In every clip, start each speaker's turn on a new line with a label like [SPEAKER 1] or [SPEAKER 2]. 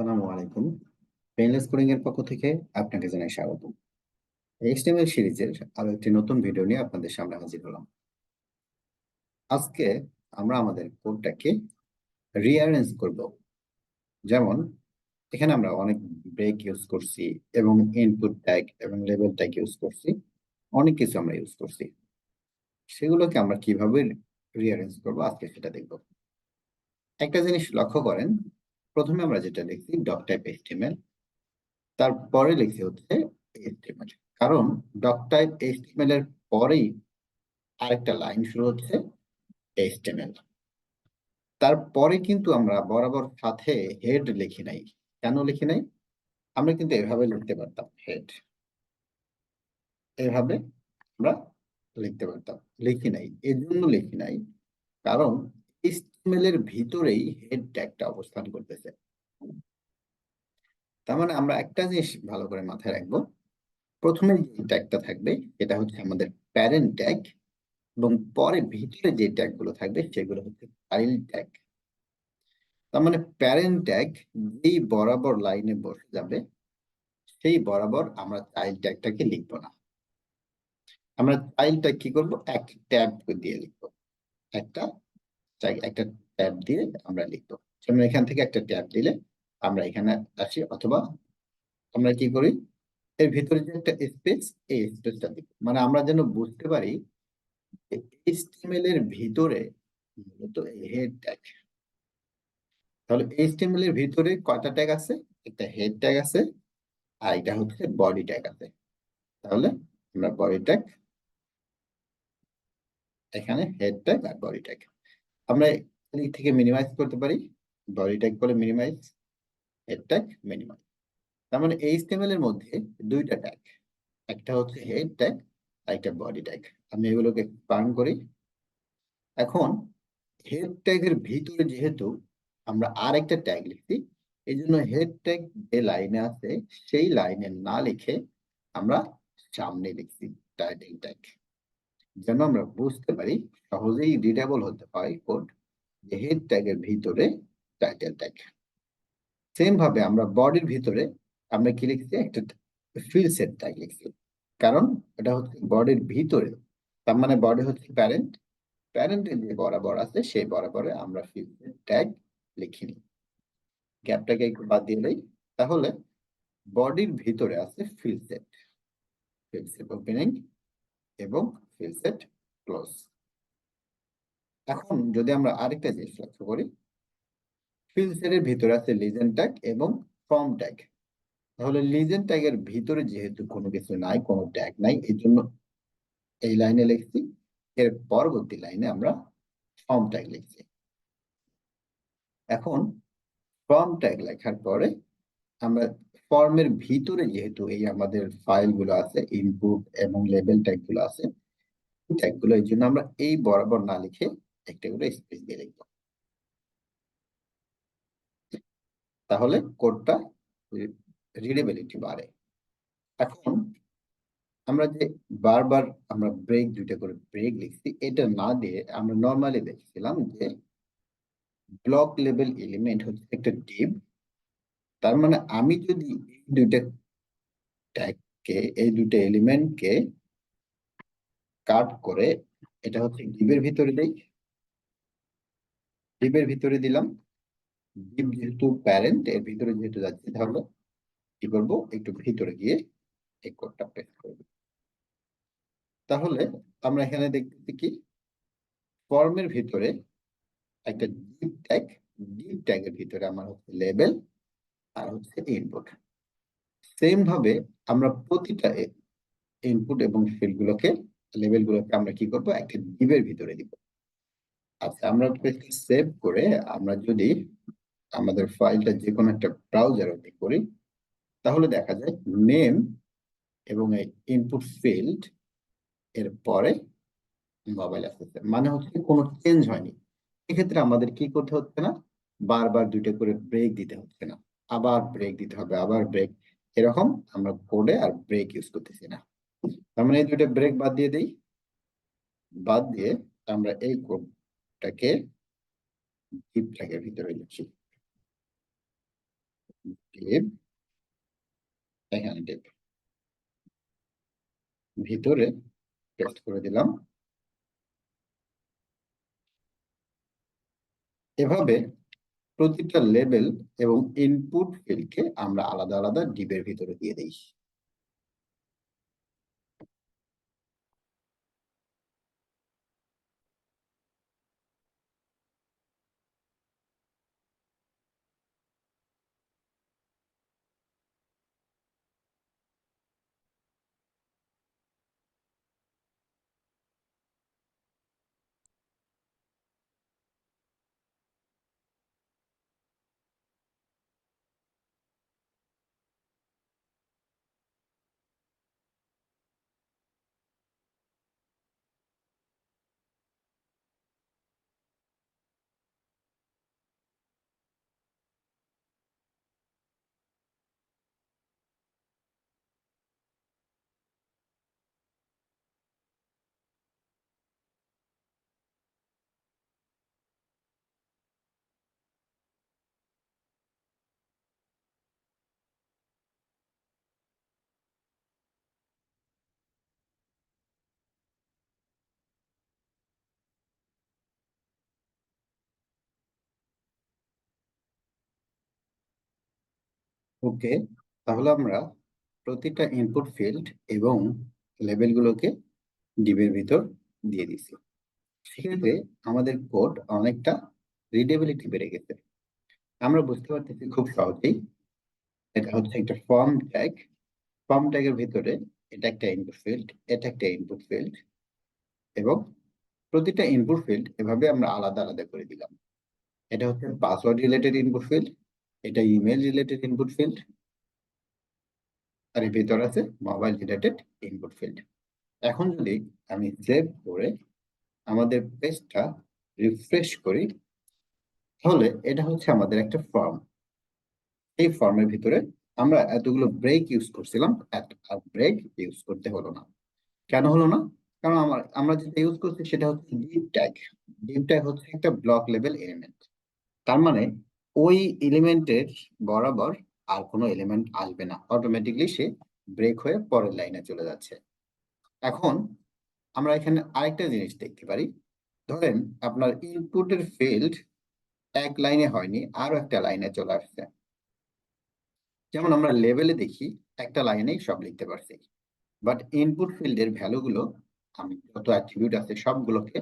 [SPEAKER 1] আসসালামু আলাইকুম। Painless coding এর পক্ষ থেকে আপনাকে জানাই স্বাগত। এইচটিএমএল সিরিজের আরো একটি নতুন ভিডিও নিয়ে আপনাদের সামনে হাজির হলাম। আজকে আমরা আমাদের কোডটাকে রিঅ্যারেঞ্জ করব। যেমন এখানে আমরা অনেক ব্রেক ইউজ করছি এবং ইনপুট ট্যাগ এবং লেবেল ট্যাগ ইউজ করছি। অনেক কিছু আমরা ইউজ করছি। সেগুলোকে আমরা কিভাবে রিঅ্যারেঞ্জ করব আজকে সেটা দেখব। একটা জিনিস লক্ষ্য করেন, প্রথমে আমরা যেটা লিখছি ডক টাইপ এইচটিএমএল, তারপরে লিখছি হচ্ছে এইচটিএমএল। কারণ ডক টাইপ এইচটিএমএল এর পরেই আরেকটা লাইন শুরু হচ্ছে এইচটিএমএল। তারপরে কিন্তু আমরা বরাবর সাথে হেড লিখি নাই। কেন লিখি নাই? আমরা কিন্তু এভাবে লিখতে পারতাম, হেড এভাবে আমরা লিখতে পারতাম, লিখি নাই। এর জন্য লিখি নাই কারণ এইচটিএমএল এর ভিতরেই হেড ট্যাগটা অবস্থান করতেছে। তার মানে আমরা একটা জিনিস ভালো করে মাথায় রাখবো, প্রথমে যে ট্যাগটা থাকবে এটা হচ্ছে আমাদের প্যারেন্ট ট্যাগ, এবং পরে ভিতরে যে ট্যাগ গুলো থাকবে সেগুলো হচ্ছে চাইল্ড ট্যাগ। তার মানে প্যারেন্ট ট্যাগ যেই বরাবর লাইনে বসে যাবে সেই বরাবর আমরা চাইল্ড ট্যাগটাকে লিখবো না। আমরা চাইল্ড ট্যাগ কি করবো, একটা ট্যাব দিয়ে লিখবো। একটা একটা ট্যাব দিয়ে আমরা লিখবো। যেমন এখান থেকে একটা ট্যাব দিলে আমরা এখানে আসি, অথবা আমরা কি করি, এর ভিতরে যে একটা স্পেস, এই স্পেসটা দিব। মানে আমরা যেন বুঝতে পারি এইচটিএমএল এর ভিতরে মূলত হেড ট্যাগ। তাহলে এইচটিএমএল এর ভিতরে কয়টা ট্যাগ আছে? একটা হেড ট্যাগ আছে, আর এটা হচ্ছে বডি ট্যাগ আছে। তাহলে আমরা বডি ট্যাগ, এখানে হেড ট্যাগ আর বডি ট্যাগ আমরা এদিক থেকে মিনিমাইজ করতে পারি। বডি ট্যাগ বলে মিনিমাইজ, হেড ট্যাগ মিনিমাইজ। তার মানে এইচটিএমএল এর মধ্যে দুইটা ট্যাগ, একটা হচ্ছে হেড ট্যাগ আর একটা বডি ট্যাগ। আমি এগুলোকে বার্ন করি। এখন হেড ট্যাগের ভিতরে যেহেতু আমরা আর একটা ট্যাগ লিখছি, এই জন্য হেড ট্যাগ যে লাইনে আছে সেই লাইনে না লিখে আমরা সামনে লিখছি টাইটেল ট্যাগ, যেন আমরা বুঝতে পারি, সহজেই রিডেবল হতে হয় কোড, যে হেড ট্যাগের ভিতরে টাইটেল ট্যাগ। সেম ভাবে আমরা বডির ভিতরে আমরা কি লিখছি, একটা ফিল্ড সেট ট্যাগ লিখছি, কারণ এটা হচ্ছে বডির ভিতরে। তার মানে বডি হচ্ছে প্যারেন্ট, প্যারেন্টের যে বরাবর আছে সেই বরাবরে আমরা ফিল্ড সেট ট্যাগ লিখিনি। গ্যাপটাকে একটু বাদ দিয়ে দেই। তাহলে বডির ভিতরে আছে field set, field set opening এবং ফিল্ড সেট ক্লোজ। এখন যদি আমরা আরেকটা জিনিস লক্ষ্য করি, ফিল্ড সেটের ভিতরে আছে লিজেন্ড ট্যাগ এবং ফর্ম ট্যাগ। তাহলে লিজেন্ড ট্যাগের ভিতরে যেহেতু কোনো কিছু নাই, কোনো ট্যাগ নাই, এই জন্য এই লাইনে লিখছি। এর পরবর্তী লাইনে আমরা ফর্ম ট্যাগ লিখছি। এখন ফর্ম ট্যাগ লেখার পরে আমরা ফর্মের ভিতরে যেহেতু এই আমাদের ফাইল গুলো আছে, ইনপুট এবং লেবেল ট্যাগ গুলো আছে, ট্যাগ গুলো, এই জন্য আমরা এই বরাবর না লিখে একটা করে স্পেস দিয়ে লিখবো। তাহলে কোডটা রিডেবিলিটি বাড়ে। এখন আমরা যে বারবার আমরা ব্রেক, দুইটা করে ব্রেক লিখছি, এটা না দিয়ে আমরা নর্মালি দেখছিলাম যে ব্লক লেভেল এলিমেন্ট হচ্ছে একটা ডিভ। তার মানে আমি যদি এই দুইটা ট্যাগকে, এই দুইটা এলিমেন্টকে কাট করে এটা হচ্ছে ডিভের ভিতরে দেই, ডিভের ভিতরে দিলাম, ডিভ যেহেতু প্যারেন্ট, এর ভিতরে যেহেতু যাচ্ছে, তাহলে কি করবো, একটু ভিতরে গিয়ে এই কোডটা পেস্ট করবো। তাহলে আমরা এখানে দেখতেছি কি, ফর্মের ভিতরে একটা ডিভ ট্যাগ, ডিভ ট্যাগের ভিতরে আমার হচ্ছে লেবেল আর হচ্ছে ইনপুট। সেম ভাবে আমরা প্রতিটা ইনপুট এবং ফিল্ড গুলোকে, লেবেল গুলোকে আমরা কি করবো, একটা ডিভের ভিতরে দিব। আচ্ছা, আমরা সেভ করে আমরা যদি আমাদের ফাইলটা যে কোনো একটা ব্রাউজার ওপেন করি, তাহলে দেখা যায় নেম এবং এই ইনপুট ফিল্ড এর পরে মোবাইল আসতেছে, মানে হচ্ছে কোনো চেঞ্জ হয়নি। এক্ষেত্রে আমাদের কি করতে হচ্ছে না, বারবার দুইটা করে ব্রেক দিতে হচ্ছে না, আবার ব্রেক দিতে হবে, আবার ব্রেক, এরকম আমরা কোডে আর ব্রেক ইউজ করতেছি না। তার মানে এই দুইটা ব্রেক বাদ দিয়ে দিই, বাদ দিয়ে আমরা এই কোডটাকে ডিপ ট্যাগের ভিতরে লিখি। ডিভ, এখানে ডিভ, ভিতরে পেস্ট করে দিলাম। এভাবে প্রতিটা লেবেল এবং ইনপুট ফিল্ডকে আমরা আলাদা আলাদা ডিবের ভিতরে দিয়ে দিই। ওকে, তাহলে আমরা প্রতিটা ইনপুট ফিল্ড এবং লেবেলগুলোকে ডিবের ভিতর দিয়ে দিছি। সেক্ষেত্রে আমাদের কোড অনেকটা রিডেবিলিটি বেড়ে গেছে। আমরা বুঝতে পারতেছি খুব সহজেই, এটা হচ্ছে একটা ফর্ম ট্যাগ। ফর্ম ট্যাগের ভিতরে এটা একটা ইনপুট ফিল্ড, এটা একটা ইনপুট ফিল্ড, এবং প্রতিটা ইনপুট ফিল্ড এভাবে আমরা আলাদা আলাদা করে দিলাম। এটা হচ্ছে পাসওয়ার্ড রিলেটেড ইনপুট ফিল্ড, এটা ইমেল রিলেটেড ইনপুট ফিল্ড, আর এর ভিতর আছে মোবাইল রিলেটেড ইনপুট ফিল্ড। এখন যদি আমি সেভ করে আমাদের পেজটা রিফ্রেশ করি, তাহলে এটা হচ্ছে আমাদের একটা ফর্ম। এই ফর্মের ভিতরে আমরা এতগুলো ব্রেক ইউজ করছিলাম, আর ব্রেক ইউজ করতে হলো না। কেন হলো না? কারণ আমরা যেটা ইউজ করছি সেটা হচ্ছে ডিভ ট্যাগ। ডিভ ট্যাগ হচ্ছে একটা ব্লক লেভেল এলিমেন্ট। তার মানে ওই এলিমেন্টের বরাবর আর কোনো এলিমেন্ট আসবে না, অটোমেটিকলি সে ব্রেক হয়ে পরের লাইনে চলে যাচ্ছে। এখন আমরা এখানে আরেকটা জিনিস দেখতে পারি। ধরেন আপনার ইনপুটের ফিল্ড এক লাইনে হয়নি, আরো একটা লাইনে চলে আসছে। যেমন আমরা লেভেলে দেখি একটা লাইনেই সব লিখতে পারছি, বাট ইনপুট ফিল্ডের ভ্যালুগুলো, আমি যত অ্যাট্রিবিউট আছে সবগুলোকে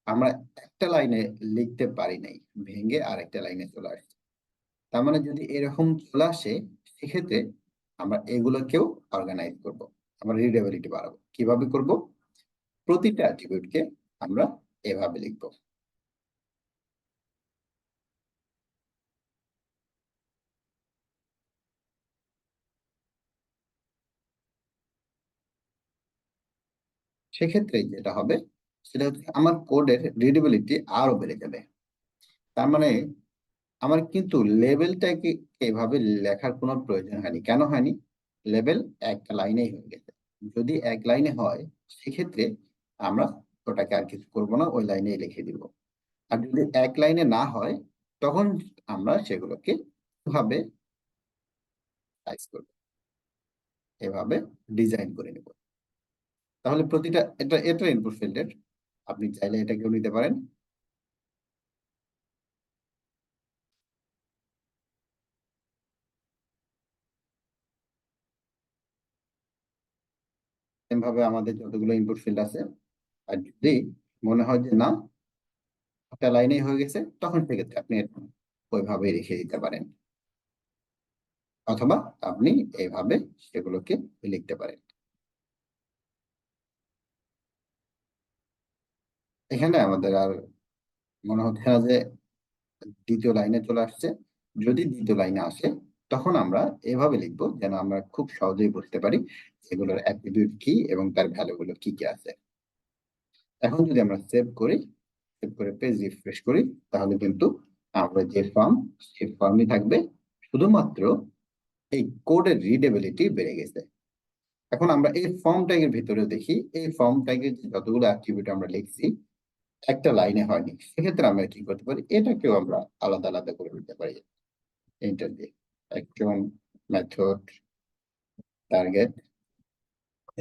[SPEAKER 1] আমরা একটা লাইনে লিখতে পারি নাই, ভেঙে আরেকটা লাইনে চলে আসছে। তার মানে যদি এরকম চলে আসে, সেক্ষেত্রে আমরা এগুলোকেও অর্গানাইজ করব, আমরা রিডেবিলিটি বাড়াবো। কিভাবে করব? প্রতিটা অ্যাট্রিবিউটকে আমরা এভাবে লিখবো। সেক্ষেত্রে যেটা হবে সেটা হচ্ছে আমার কোডের রিডেবিলিটি আরো বেড়ে যাবে। তার মানে আমার কিন্তু লেভেলটাকে এভাবে লেখার কোনো প্রয়োজন হয়নি। কেন হয়নি? লেভেল একটা লাইনেই হয়ে গেছে। যদি এক লাইনে হয়, সেক্ষেত্রে আমরা ওটাকে আর কিছু করবো না, ওই লাইনেই লিখে দিব। আর যদি এক লাইনে না হয়, তখন আমরা সেগুলোকে এভাবে টাইপ করব, এভাবে ডিজাইন করে নেব। তাহলে প্রতিটা, এটা এটা ইনপুট ফিল্ডের, আপনি চাইলে এটাকেও নিতে পারেন। ভাবে আমাদের যতগুলো ইনপুট ফিল্ড আছে, আর যদি মনে হয় যে না একটা লাইনেই হয়ে গেছে, তখন সেক্ষেত্রে আপনি এটা ওইভাবেই রেখে দিতে পারেন, অথবা আপনি এইভাবে সেগুলোকে লিখতে পারেন। এখানে আমাদের আর মনে হচ্ছে না যে দ্বিতীয় লাইনে চলে আসছে। যদি দ্বিতীয় লাইনে আসে, তখন আমরা এভাবে লিখবো যেন আমরা খুব সহজেই বুঝতে পারি এগুলোর অ্যাট্রিবিউট কি এবং তার ভ্যালু গুলো কি কি আছে। এখন যদি আমরা সেভ করি, সেভ করে পেজ রিফ্রেশ করি, তাহলে কিন্তু আমরা যে ফর্ম, সেই ফর্মই থাকবে। শুধুমাত্র এই কোডের রিডেবিলিটি বেড়ে গেছে। এখন আমরা এই ফর্ম ট্যাগের ভিতরে দেখি, এই ফর্ম ট্যাগের যতগুলো অ্যাট্রিবিউট আমরা লিখছি একটা লাইনে হয়নি, সেক্ষেত্রে আমরা কি করতে পারি, এটাকেও আমরা আলাদা আলাদা করে দিতে পারি এন্টার দিয়ে। অ্যাকশন, মেথড, টার্গেট,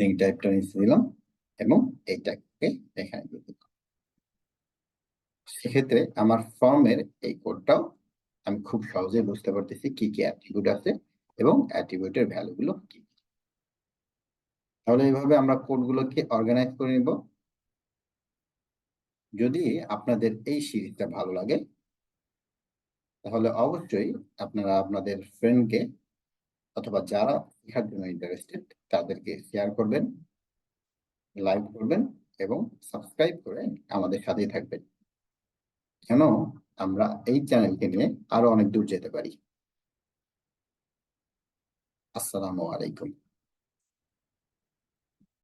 [SPEAKER 1] এই টাইপটা নিচে দিলাম এবং এই টাইপকে এখানে দিয়ে দিলাম। সেক্ষেত্রে আমার ফর্মের এই কোডটাও আমি খুব সহজে বুঝতে পারতেছি কি কি অ্যাট্রিবিউট আছে এবং অ্যাট্রিবিউটের ভ্যালুগুলো কি। তাহলে এইভাবে আমরা কোডগুলোকে অর্গানাইজ করে নিব। যদি আপনাদের এই সিরিজটা ভালো লাগে তাহলে অবশ্যই আপনারা আপনাদের ফ্রেন্ডকে অথবা যারা শেখার জন্য ইন্টারেস্টেড তাদেরকে শেয়ার করবেন, লাইক করবেন এবং সাবস্ক্রাইব করে আমাদের সাথেই থাকবেন, যেন আমরা এই চ্যানেলকে নিয়ে আরো অনেক দূর যেতে পারি। আসসালামু আলাইকুম।